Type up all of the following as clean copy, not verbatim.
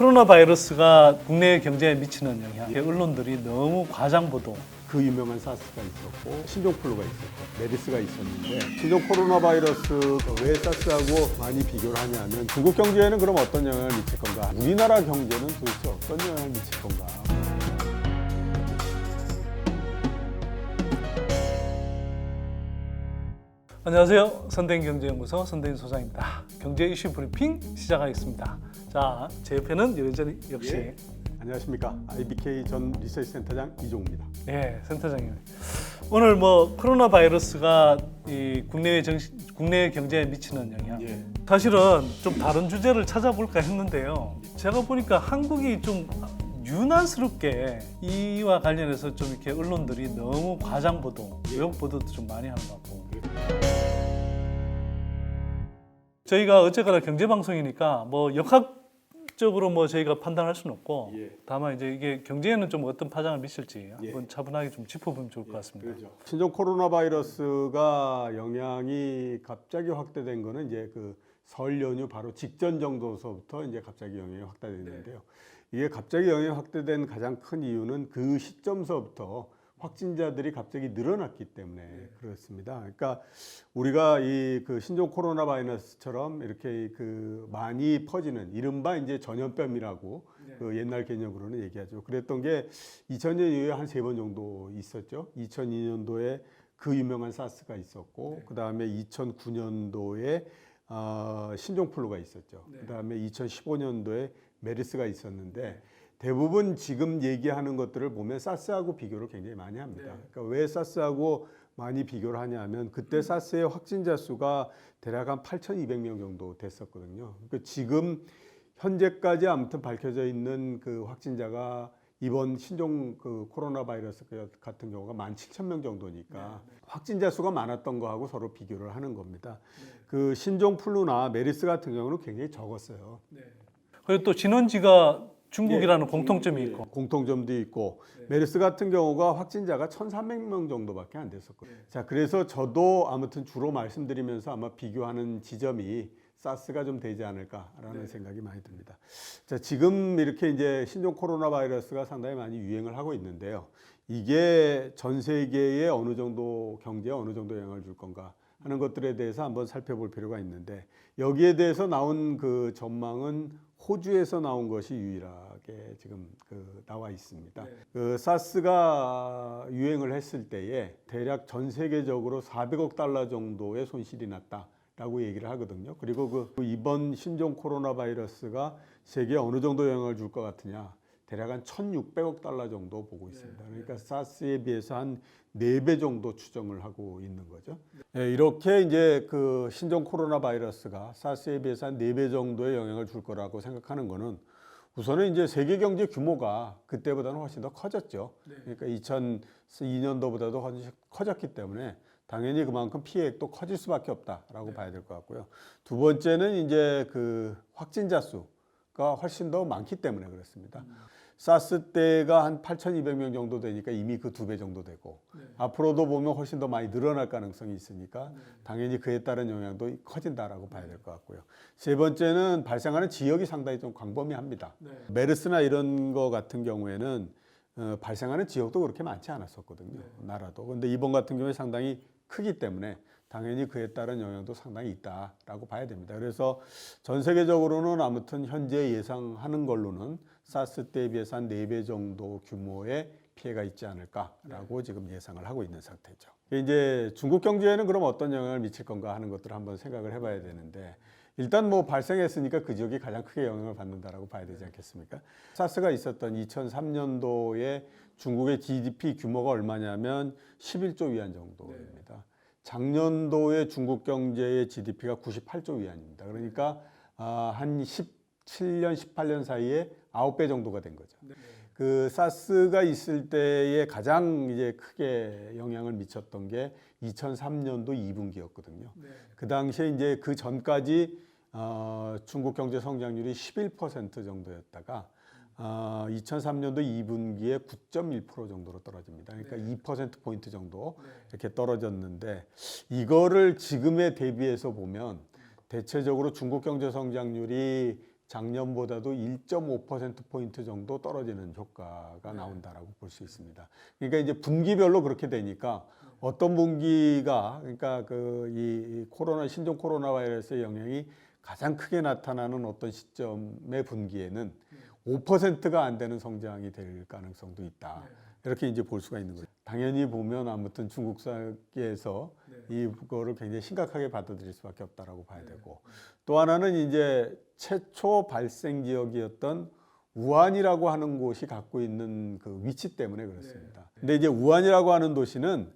코로나 바이러스가 국내 경제에 미치는 영향, 언론들이 너무 과장 보도. 그 유명한 사스가 있었고 신종플루가 있었고 메르스가 있었는데 신종 코로나 바이러스 왜 사스하고 많이 비교를 하냐면 중국 경제에는 그럼 어떤 영향을 미칠 건가? 우리나라 경제는 도대체 어떤 영향을 미칠 건가? 안녕하세요. 선대인경제연구소 선대인 소장입니다. 경제 이슈 브리핑 시작하겠습니다. 자, 제 옆에는 여전히 역시 예. 안녕하십니까? IBK 전 리서치 센터장 이종우입니다. 네, 센터장님. 오늘 코로나 바이러스가 이 국내 경제에 미치는 영향. 예. 사실은 좀 다른 주제를 찾아볼까 했는데요. 제가 보니까 한국이 좀 유난스럽게 이와 관련해서 좀 이렇게 언론들이 너무 과장 보도, 왜곡 보도도 좀 많이 하는 것 같고. 저희가 어쨌거나 경제 방송이니까 역학적으로 저희가 판단할 수는 없고, 예. 다만 이제 이게 경제에는 좀 어떤 파장을 미칠지 한번 차분하게 좀 짚어보면 좋을 것 같습니다. 그렇죠. 신종 코로나 바이러스가 영향이 갑자기 확대된 거는 이제 그 설 연휴 바로 직전 정도서부터 이제 갑자기 영향이 확대됐는데요. 이게 갑자기 영향이 확대된 가장 큰 이유는 그 시점서부터 확진자들이 갑자기 늘어났기 때문에 그렇습니다. 그러니까 우리가 이 그 신종 코로나 바이러스처럼 이렇게 그 많이 퍼지는 이른바 이제 전염병이라고 그 옛날 개념으로는 얘기하죠. 그랬던 게 2000년 이후에 한 3번 정도 있었죠. 2002년도에 그 유명한 사스가 있었고, 그 다음에 2009년도에 신종플루가 있었죠. 그 다음에 2015년도에 메르스가 있었는데. 대부분 지금 얘기하는 것들을 보면 사스하고 비교를 굉장히 많이 합니다. 그러니까 왜 사스하고 많이 비교를 하냐면 그때 사스의 확진자 수가 대략 한 8,200명 정도 됐었거든요. 그러니까 지금 현재까지 아무튼 밝혀져 있는 그 확진자가 이번 신종 그 코로나 바이러스 같은 경우가 17,000명 정도니까 확진자 수가 많았던 거하고 서로 비교를 하는 겁니다. 그 신종 플루나 메르스 같은 경우는 굉장히 적었어요. 그리고 또 진원지가 중국이라는 공통점이 있고. 공통점도 있고 메르스 같은 경우가 확진자가 1,300명 정도밖에 안 됐었거든요. 자, 그래서 저도 아무튼 주로 말씀드리면서 아마 비교하는 지점이 사스가 좀 되지 않을까라는 생각이 많이 듭니다. 자, 지금 이렇게 이제 신종 코로나 바이러스가 상당히 많이 유행을 하고 있는데요. 이게 전 세계에 어느 정도 경제에 어느 정도 영향을 줄 건가 하는 것들에 대해서 한번 살펴볼 필요가 있는데, 여기에 대해서 나온 그 전망은 호주에서 나온 것이 유일하게 지금 나와 있습니다. 그 사스가 유행을 했을 때에 대략 전 세계적으로 400억 달러 정도의 손실이 났다라고 얘기를 하거든요. 그리고 이번 신종 코로나 바이러스가 세계에 어느 정도 영향을 줄 것 같으냐? 대략 한 1,600억 달러 정도 보고 있습니다. 그러니까 사스에 비해서 한 4배 정도 추정을 하고 있는 거죠. 이렇게 이제 그 신종 코로나 바이러스가 사스에 비해서 한 4배 정도의 영향을 줄 거라고 생각하는 거는 우선은 이제 세계 경제 규모가 그때보다는 훨씬 더 커졌죠. 그러니까 2002년도보다도 훨씬 커졌기 때문에 당연히 그만큼 피해액도 커질 수밖에 없다라고 봐야 될 것 같고요. 두 번째는 이제 그 확진자 수가 훨씬 더 많기 때문에 그렇습니다. 사스 때가 한 8,200명 정도 되니까 이미 그 2배 정도 되고, 앞으로도 보면 훨씬 더 많이 늘어날 가능성이 있으니까 당연히 그에 따른 영향도 커진다라고 봐야 될 것 같고요. 세 번째는 발생하는 지역이 상당히 좀 광범위합니다. 메르스나 이런 거 같은 경우에는 발생하는 지역도 그렇게 많지 않았었거든요. 나라도. 근데 이번 같은 경우에 상당히 크기 때문에 당연히 그에 따른 영향도 상당히 있다라고 봐야 됩니다. 그래서 전 세계적으로는 아무튼 현재 예상하는 걸로는 사스 때에 비해서 한 4배 정도 규모의 피해가 있지 않을까라고 지금 예상을 하고 있는 상태죠. 이제 중국 경제에는 그럼 어떤 영향을 미칠 건가 하는 것들을 한번 생각을 해봐야 되는데, 일단 발생했으니까 그 지역이 가장 크게 영향을 받는다라고 봐야 되지 않겠습니까? 사스가 있었던 2003년도에 중국의 GDP 규모가 얼마냐면 11조 위안 정도입니다. 작년도에 중국 경제의 GDP가 98조 위안입니다. 그러니까 한 17년, 18년 사이에 9배 정도가 된 거죠. 그 사스가 있을 때에 가장 이제 크게 영향을 미쳤던 게 2003년도 2분기였거든요. 그 당시에 이제 그 전까지 중국 경제 성장률이 11% 정도였다가 2003년도 2분기에 9.1% 정도로 떨어집니다. 그러니까 2%포인트 정도 이렇게 떨어졌는데, 이거를 지금에 대비해서 보면 대체적으로 중국 경제 성장률이 작년보다도 1.5%포인트 정도 떨어지는 효과가 나온다라고 볼 수 있습니다. 그러니까 이제 분기별로 그렇게 되니까 어떤 분기가 그러니까 이 코로나 신종 코로나 바이러스의 영향이 가장 크게 나타나는 어떤 시점의 분기에는 5%가 안 되는 성장이 될 가능성도 있다. 이렇게 이제 볼 수가 있는 거죠. 당연히 보면 아무튼 중국사에서 이거를 굉장히 심각하게 받아들일 수밖에 없다라고 봐야 되고, 또 하나는 이제 최초 발생 지역이었던 우한이라고 하는 곳이 갖고 있는 그 위치 때문에 그렇습니다. 근데 이제 우한이라고 하는 도시는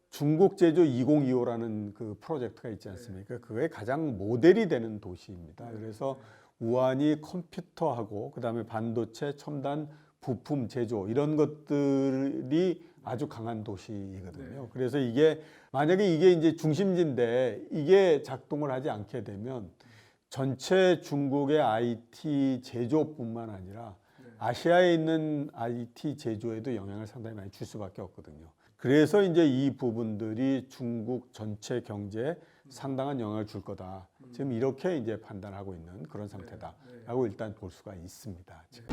중국 제조 2025라는 그 프로젝트가 있지 않습니까? 그게 가장 모델이 되는 도시입니다. 그래서 우한이 컴퓨터하고 그다음에 반도체, 첨단 부품 제조 이런 것들이 아주 강한 도시이거든요. 그래서 이게 만약에 이게 이제 중심지인데 이게 작동을 하지 않게 되면 전체 중국의 IT 제조뿐만 아니라 아시아에 있는 IT 제조에도 영향을 상당히 많이 줄 수밖에 없거든요. 그래서 이제 이 부분들이 중국 전체 경제에 상당한 영향을 줄 거다. 지금 이렇게 이제 판단하고 있는 그런 상태다라고 일단 볼 수가 있습니다. 지금.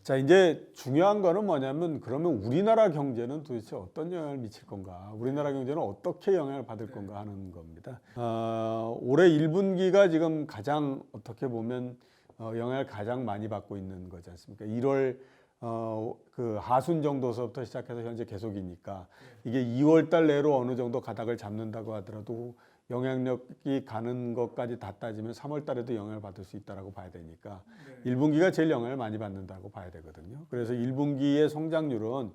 자, 이제 중요한 거는 뭐냐면 그러면 우리나라 경제는 도대체 어떤 영향을 미칠 건가? 우리나라 경제는 어떻게 영향을 받을 건가 하는 겁니다. 올해 1분기가 지금 가장 어떻게 보면 영향을 가장 많이 받고 있는 거지 않습니까? 1월 그 하순 정도서부터 시작해서 현재 계속이니까 이게 2월 달 내로 어느 정도 가닥을 잡는다고 하더라도 영향력이 가는 것까지 다 따지면 3월 달에도 영향을 받을 수 있다라고 봐야 되니까 1분기가 제일 영향을 많이 받는다고 봐야 되거든요. 그래서 1분기의 성장률은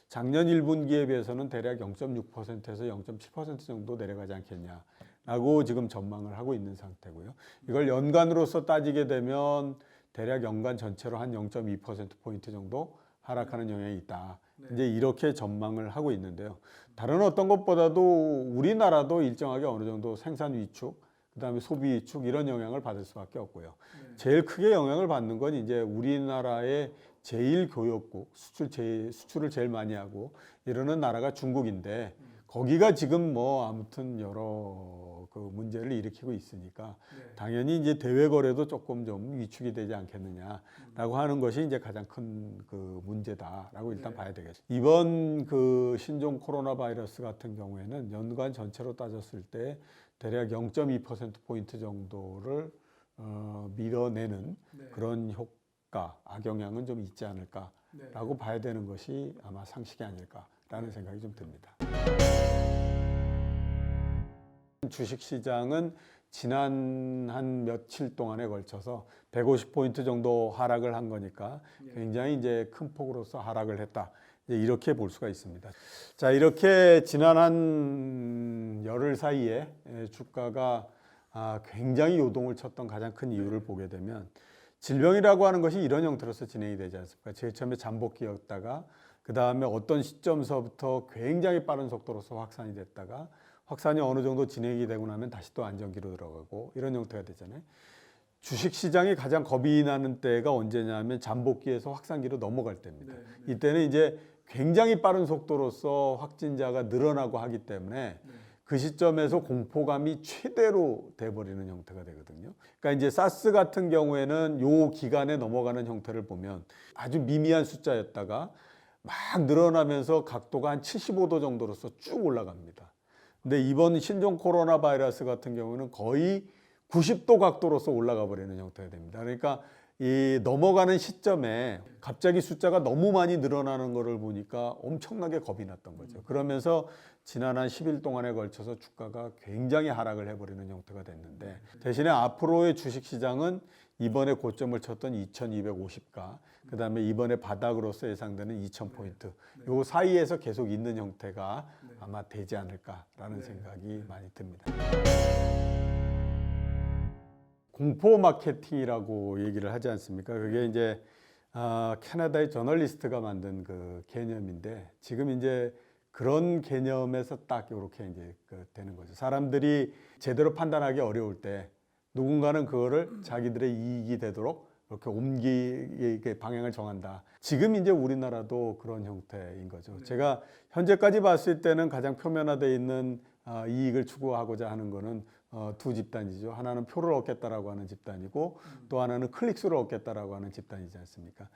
작년 1분기에 비해서는 대략 0.6%에서 0.7% 정도 내려가지 않겠냐라고 지금 전망을 하고 있는 상태고요. 이걸 연간으로서 따지게 되면 대략 연간 전체로 한 0.2%포인트 정도 하락하는 영향이 있다. 이제 이렇게 전망을 하고 있는데요. 다른 어떤 것보다도 우리나라도 일정하게 어느 정도 생산 위축, 그다음에 소비 위축 이런 영향을 받을 수밖에 없고요. 제일 크게 영향을 받는 건 이제 우리나라의 제1교역국, 수출을 제일 많이 하고 이러는 나라가 중국인데 거기가 지금 뭐 아무튼 여러 그 문제를 일으키고 있으니까 당연히 이제 대외 거래도 조금 좀 위축이 되지 않겠느냐라고 하는 것이 이제 가장 큰 그 문제다라고 일단 봐야 되겠습니다. 이번 그 신종 코로나 바이러스 같은 경우에는 연간 전체로 따졌을 때 대략 0.2%포인트 정도를 밀어내는 그런 효과, 악영향은 좀 있지 않을까라고 봐야 되는 것이 아마 상식이 아닐까라는 생각이 좀 듭니다. 주식시장은 지난 한 며칠 동안에 걸쳐서 150포인트 정도 하락을 한 거니까 굉장히 이제 큰 폭으로서 하락을 했다. 이렇게 볼 수가 있습니다. 자, 이렇게 지난 한 열흘 사이에 주가가 굉장히 요동을 쳤던 가장 큰 이유를 보게 되면 질병이라고 하는 것이 이런 형태로서 진행이 되지 않습니까? 제일 처음에 잠복기였다가 그 다음에 어떤 시점서부터 굉장히 빠른 속도로서 확산이 됐다가 확산이 어느 정도 진행이 되고 나면 다시 또 안정기로 들어가고 이런 형태가 되잖아요. 주식시장이 가장 겁이 나는 때가 언제냐면 잠복기에서 확산기로 넘어갈 때입니다. 이때는 이제 굉장히 빠른 속도로서 확진자가 늘어나고 하기 때문에 그 시점에서 공포감이 최대로 돼버리는 형태가 되거든요. 그러니까 이제 사스 같은 경우에는 요 기간에 넘어가는 형태를 보면 아주 미미한 숫자였다가 막 늘어나면서 각도가 한 75도 정도로서 쭉 올라갑니다. 근데 이번 신종 코로나 바이러스 같은 경우는 거의 90도 각도로서 올라가 버리는 형태가 됩니다. 그러니까 이 넘어가는 시점에 갑자기 숫자가 너무 많이 늘어나는 것을 보니까 엄청나게 겁이 났던 거죠. 그러면서 지난 한 10일 동안에 걸쳐서 주가가 굉장히 하락을 해버리는 형태가 됐는데 대신에 앞으로의 주식시장은 이번에 고점을 쳤던 2250가 그 다음에 이번에 바닥으로서 예상되는 2000포인트 요 사이에서 계속 있는 형태가 아마 되지 않을까라는 생각이 많이 듭니다. 공포 마케팅이라고 얘기를 하지 않습니까? 그게 이제 캐나다의 저널리스트가 만든 그 개념인데 지금 이제 그런 개념에서 딱 이렇게 이제 되는 거죠. 사람들이 제대로 판단하기 어려울 때 누군가는 그거를 자기들의 이익이 되도록 이렇게 옮기게 방향을 정한다. 지금 이제 우리나라도 그런 형태인 거죠. 제가 현재까지 봤을 때는 가장 표면화되어 있는 이익을 추구하고자 하는 거는 두 집단이죠. 하나는 표를 얻겠다라고 하는 집단이고 또 하나는 클릭수를 얻겠다라고 하는 집단이지 않습니까?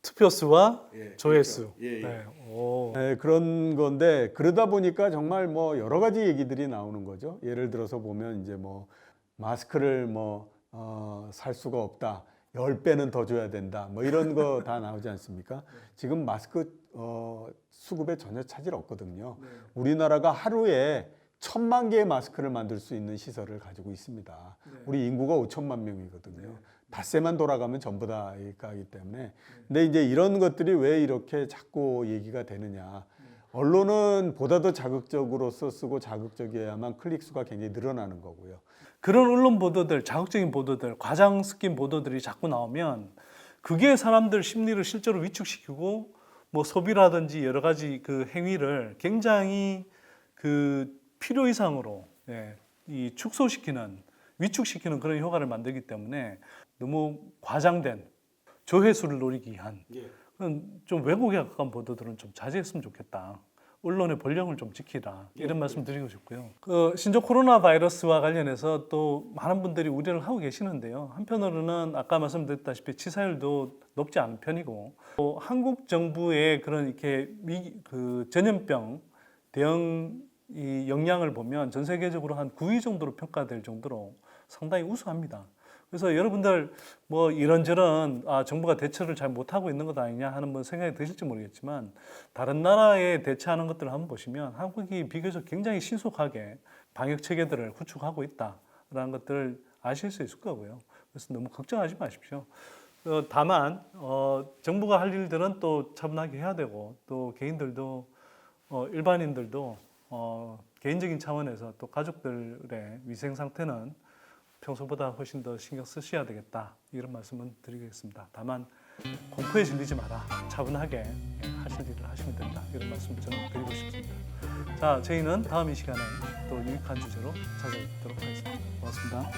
투표수와 예, 조회수. 그렇죠. 예, 예. 네. 오. 네, 그런 건데 그러다 보니까 정말 뭐 여러 가지 얘기들이 나오는 거죠. 예를 들어서 보면 이제 뭐 마스크를 살 수가 없다. 10배는 더 줘야 된다. 뭐 이런 거 다 나오지 않습니까? 지금 마스크 수급에 전혀 차질 없거든요. 우리나라가 하루에 1,000만 개의 마스크를 만들 수 있는 시설을 가지고 있습니다. 우리 인구가 5천만 명이거든요. 닷새만 돌아가면 전부 다 가기 때문에. 근데 이제 이런 것들이 왜 이렇게 자꾸 얘기가 되느냐. 언론은 보다 더 자극적으로 쓰고 자극적이어야만 클릭 수가 굉장히 늘어나는 거고요. 그런 언론 보도들, 자극적인 보도들, 과장 섞인 보도들이 자꾸 나오면 그게 사람들 심리를 실제로 위축시키고 뭐 소비라든지 여러 가지 그 행위를 굉장히 그 필요 이상으로 이 축소시키는, 위축시키는 그런 효과를 만들기 때문에 너무 과장된 조회수를 노리기 위한 그런 좀 왜곡에 가까운 보도들은 좀 자제했으면 좋겠다. 언론의 본령을 좀 지키라. 이런 말씀 드리고 싶고요. 그 신종 코로나 바이러스와 관련해서 또 많은 분들이 우려를 하고 계시는데요. 한편으로는 아까 말씀드렸다시피 치사율도 높지 않은 편이고 또 한국 정부의 그런 이렇게 그 전염병 대응 이 역량을 보면 전 세계적으로 한 9위 정도로 평가될 정도로 상당히 우수합니다. 그래서 여러분들 뭐 이런저런 정부가 대처를 잘 못하고 있는 것 아니냐 하는 뭐 생각이 드실지 모르겠지만 다른 나라에 대처하는 것들을 한번 보시면 한국이 비교적 굉장히 신속하게 방역 체계들을 구축하고 있다라는 것들을 아실 수 있을 거고요. 그래서 너무 걱정하지 마십시오. 다만 정부가 할 일들은 또 차분하게 해야 되고 또 개인들도 일반인들도 개인적인 차원에서 또 가족들의 위생 상태는 평소보다 훨씬 더 신경 쓰셔야 되겠다 이런 말씀은 드리겠습니다. 다만 공포에 질리지 마라. 차분하게 하실 일을 하시면 된다. 이런 말씀 저는 드리고 싶습니다. 자, 저희는 다음 이 시간에 또 유익한 주제로 찾아뵙도록 하겠습니다. 고맙습니다.